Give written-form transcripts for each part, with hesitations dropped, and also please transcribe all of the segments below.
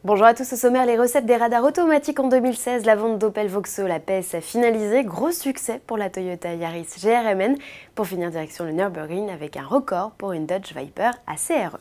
Bonjour à tous, au sommaire, les recettes des radars automatiques en 2016, la vente d'Opel Vauxhall la PS a finalisé, gros succès pour la Toyota Yaris GR-MN, pour finir direction le Nürburgring avec un record pour une Dodge Viper ACRE.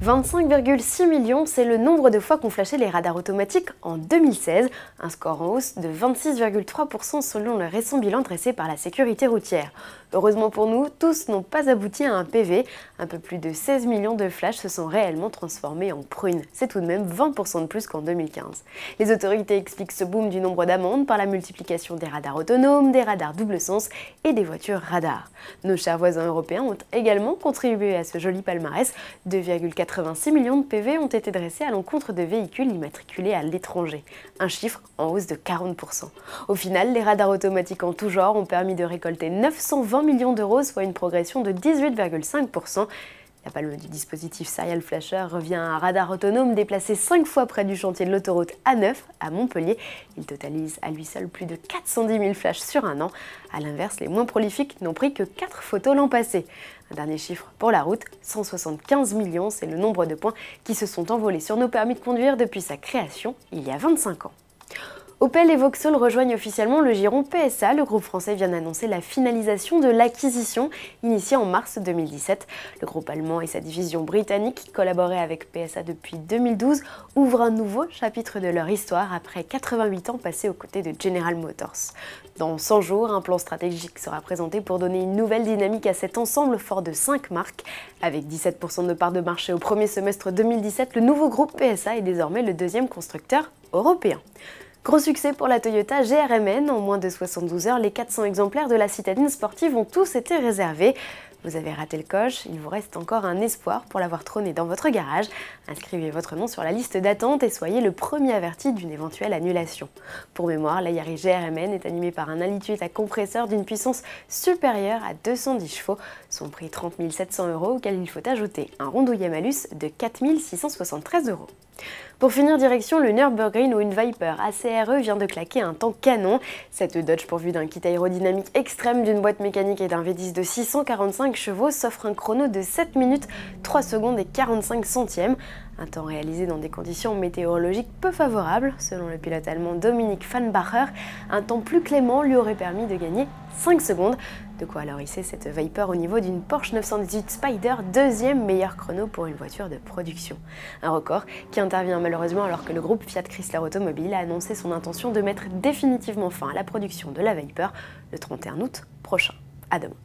25,6 millions, c'est le nombre de fois qu'ont flashé les radars automatiques en 2016, un score en hausse de 26,3% selon le récent bilan dressé par la sécurité routière. Heureusement pour nous, tous n'ont pas abouti à un PV. Un peu plus de 16 millions de flashs se sont réellement transformés en prunes. C'est tout de même 20% de plus qu'en 2015. Les autorités expliquent ce boom du nombre d'amendes par la multiplication des radars autonomes, des radars double sens et des voitures radars. Nos chers voisins européens ont également contribué à ce joli palmarès. 2,86 millions de PV ont été dressés à l'encontre de véhicules immatriculés à l'étranger. Un chiffre en hausse de 40%. Au final, les radars automatiques en tout genre ont permis de récolter 920 millions d'euros, soit une progression de 18,5%. La palme du dispositif Serial Flasher revient à un radar autonome déplacé 5 fois près du chantier de l'autoroute A9 à Montpellier. Il totalise à lui seul plus de 410 000 flashs sur un an. A l'inverse, les moins prolifiques n'ont pris que 4 photos l'an passé. Un dernier chiffre pour la route, 175 millions, c'est le nombre de points qui se sont envolés sur nos permis de conduire depuis sa création il y a 25 ans. Opel et Vauxhall rejoignent officiellement le giron PSA. Le groupe français vient d'annoncer la finalisation de l'acquisition initiée en mars 2017. Le groupe allemand et sa division britannique, qui collaboraient avec PSA depuis 2012, ouvrent un nouveau chapitre de leur histoire après 88 ans passés aux côtés de General Motors. Dans 100 jours, un plan stratégique sera présenté pour donner une nouvelle dynamique à cet ensemble fort de 5 marques. Avec 17% de part de marché au premier semestre 2017, le nouveau groupe PSA est désormais le deuxième constructeur européen. Gros succès pour la Toyota GR-MN. En moins de 72 heures, les 400 exemplaires de la citadine sportive ont tous été réservés. Vous avez raté le coche, il vous reste encore un espoir pour l'avoir trôné dans votre garage. Inscrivez votre nom sur la liste d'attente et soyez le premier averti d'une éventuelle annulation. Pour mémoire, la Yaris GR-MN est animée par un 1,8 litres à compresseur d'une puissance supérieure à 210 chevaux. Son prix 30 700 €, auquel il faut ajouter un rondouillet malus de 4 673 €. Pour finir, direction le Nürburgring où une Viper ACRE vient de claquer un temps canon. Cette Dodge pourvue d'un kit aérodynamique extrême, d'une boîte mécanique et d'un V10 de 645 chevaux s'offre un chrono de 7 minutes 3 secondes et 45 centièmes. Un temps réalisé dans des conditions météorologiques peu favorables. Selon le pilote allemand Dominik Fanbacher, un temps plus clément lui aurait permis de gagner 5 secondes. De quoi alors hisser cette Viper au niveau d'une Porsche 918 Spyder, deuxième meilleur chrono pour une voiture de production. Un record qui intervient malheureusement alors que le groupe Fiat Chrysler Automobile a annoncé son intention de mettre définitivement fin à la production de la Viper le 31 août prochain. À demain.